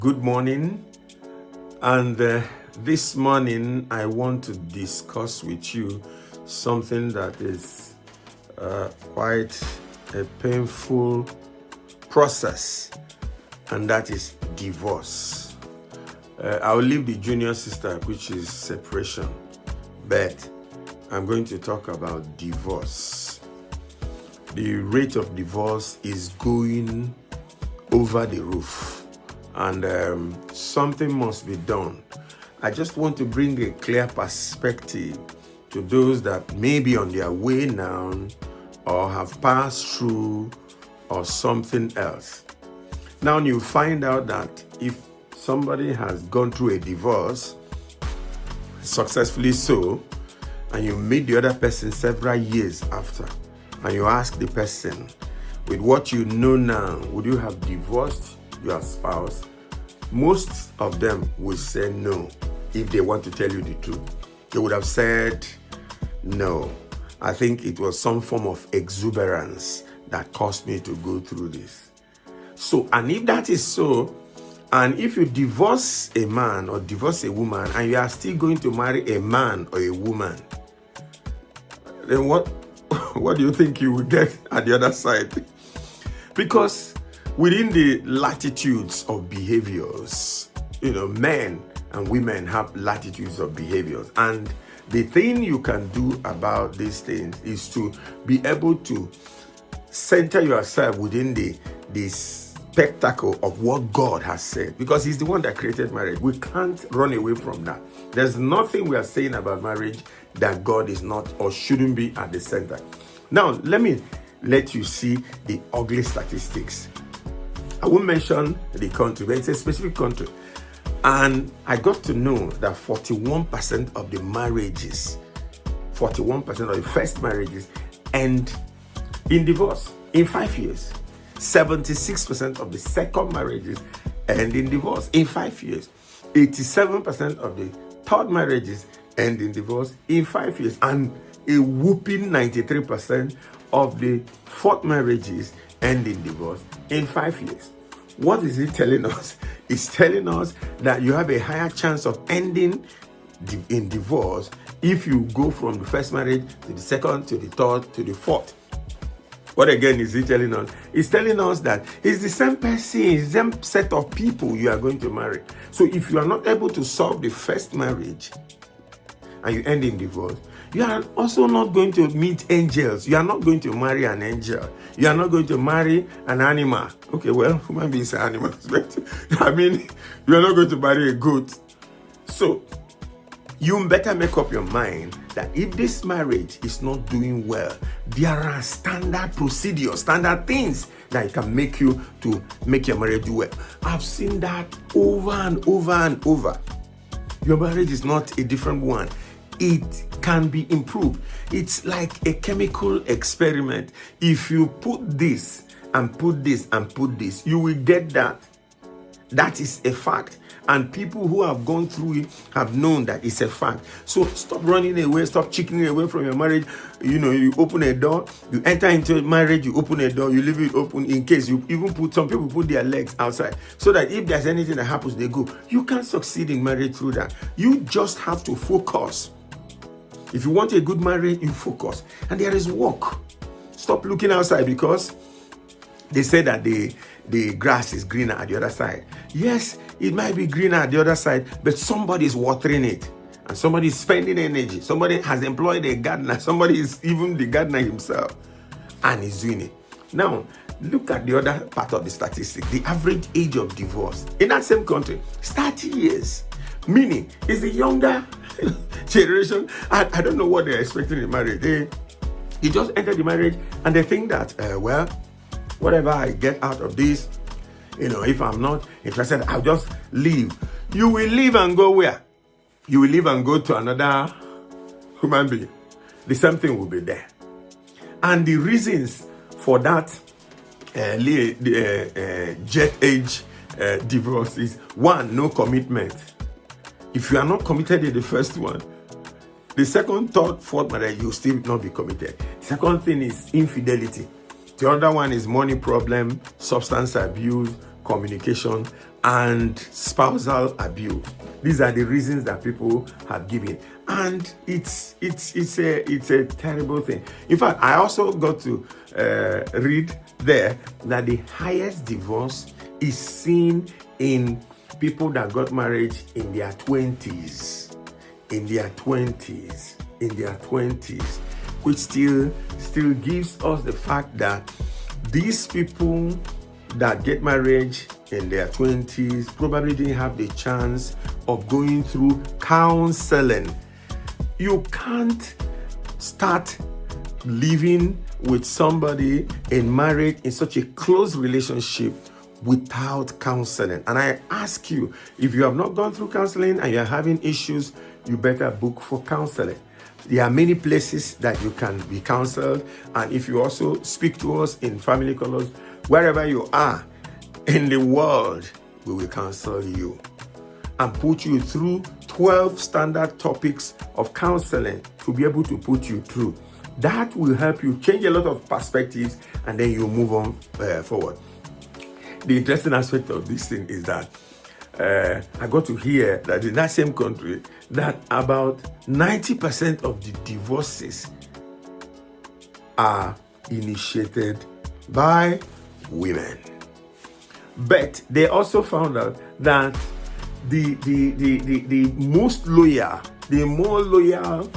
Good morning, and this morning I want to discuss with you something that is quite a painful process, and that is divorce. I will leave the junior sister, which is separation, but I'm going to talk about divorce. The rate of divorce is going over the roof, and something must be done. I just want to bring a clear perspective to those that may be on their way now or have passed through or something else. Now you find out that if somebody has gone through a divorce, successfully so, and you meet the other person several years after, and you ask the person, with what you know now, would you have divorced your spouse? Most of them will say no. If they want to tell you the truth, they would have said no. I think it was some form of exuberance that caused me to go through this. So, and if that is so, and if you divorce a man or divorce a woman and you are still going to marry a man or a woman, then what do you think you will get at the other side? Because within the latitudes of behaviors, men and women have latitudes of behaviors. And the thing you can do about these things is to be able to center yourself within the spectacle of what God has said. Because He's the one that created marriage. We can't run away from that. There's nothing we are saying about marriage that God is not or shouldn't be at the center. Now, let me let you see the ugly statistics. I won't mention the country, but it's a specific country. And I got to know that 41% of the marriages, 41% of the first marriages end in divorce in 5 years. 76% of the second marriages end in divorce in 5 years. 87% of the third marriages end in divorce in 5 years. And a whooping 93% of the fourth marriages end in divorce in 5 years. What is it telling us? It's telling us that you have a higher chance of ending in divorce if you go from the first marriage to the second, to the third, to the fourth. What again is it telling us? It's telling us that it's the same person, it's the same set of people you are going to marry. So if you are not able to solve the first marriage and you end in divorce, you are also not going to meet angels. You are not going to marry an angel. You are not going to marry an animal. Okay, well, human beings are animals, but you are not going to marry a goat. So you better make up your mind that if this marriage is not doing well, there are standard procedures, standard things that can make you to make your marriage do well. I've seen that over and over and over. Your marriage is not a different one. It can be improved. It's like a chemical experiment. If you put this and put this and put this, you will get that. That is a fact. And people who have gone through it have known that it's a fact. So stop running away, stop chickening away from your marriage. You open a door, you enter into a marriage, you open a door, you leave it open in case you even some people put their legs outside so that if there's anything that happens, they go. You can't succeed in marriage through that. You just have to focus. If you want a good marriage, you focus. And there is work. Stop looking outside because they say that the grass is greener at the other side. Yes, it might be greener at the other side, but somebody is watering it. And somebody is spending energy. Somebody has employed a gardener. Somebody is even the gardener himself. And is doing it. Now, look at the other part of the statistic. The average age of divorce in that same country is 30 years. Meaning, it's the younger generation. I don't know what they're expecting in marriage. They just enter the marriage and they think that, whatever I get out of this, if I'm not interested, I'll just leave. You will leave and go where? You will leave and go to another human being. The same thing will be there. And the reasons for that jet age divorce is one, no commitment. If you are not committed in the first one, the second, third, fourth marriage, you'll still not be committed. Second thing is infidelity. The other one is money problem, substance abuse, communication, and spousal abuse. These are the reasons that people have given, and it's a terrible thing. In fact, I also got to read there that the highest divorce is seen in people that got married in their 20s, which still gives us the fact that these people that get married in their 20s probably didn't have the chance of going through counseling. You can't start living with somebody in marriage in such a close relationship without counseling. And I ask you, if you have not gone through counseling and you're having issues, you better book for counseling. There are many places that you can be counseled. And if you also speak to us in Family Colors, wherever you are in the world, we will counsel you and put you through 12 standard topics of counseling to be able to put you through. That will help you change a lot of perspectives, and then you move on forward. The interesting aspect of this thing is that I got to hear that in that same country, that about 90% of the divorces are initiated by women. But they also found out that the most loyal, the more loyal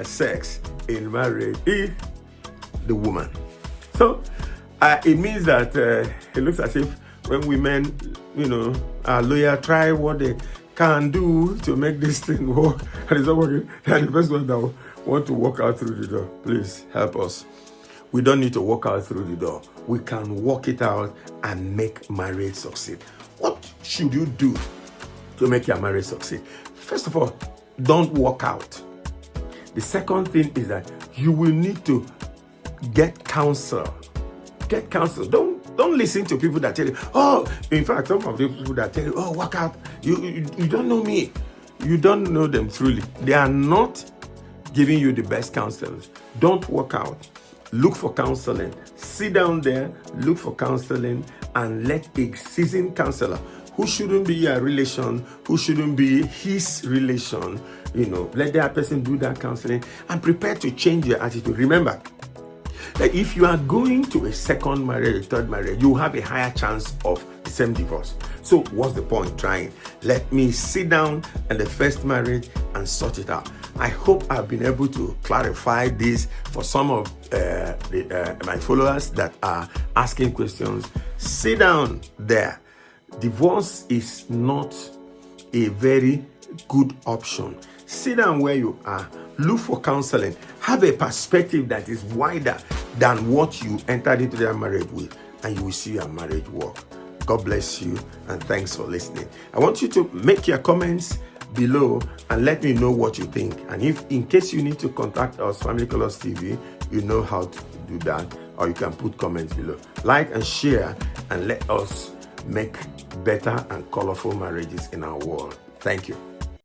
sex in marriage is the woman. So it means that it looks as if when women, are loyal, try what they can do to make this thing work, and it's not working, they are the first one that want to walk out through the door. Please help us. We don't need to walk out through the door. We can walk it out and make marriage succeed. What should you do to make your marriage succeed? First of all, don't walk out. The second thing is that you will need to get counsel. Get counsel. Don't listen to people that tell you, in fact, some of the people that tell you, walk out. You don't know me. You don't know them truly. They are not giving you the best counsels. Don't walk out. Look for counseling. Sit down there, look for counseling, and let a seasoned counselor who shouldn't be your relation, who shouldn't be his relation, let that person do that counseling and prepare to change your attitude. Remember that if you are going to a second marriage, a third marriage, you have a higher chance of the same divorce. So what's the point trying? Let me sit down in the first marriage and sort it out. I hope I've been able to clarify this for some of my followers that are asking questions. Sit down there. Divorce is not a very good option. Sit down where you are. Look for counseling. Have a perspective that is wider than what you entered into their marriage with, and you will see your marriage work. God bless you, and thanks for listening. I want you to make your comments below and let me know what you think. And if in case you need to contact us, Family Colors TV, you know how to do that, or you can put comments below. Like and share, and let us make better and colorful marriages in our world. Thank you.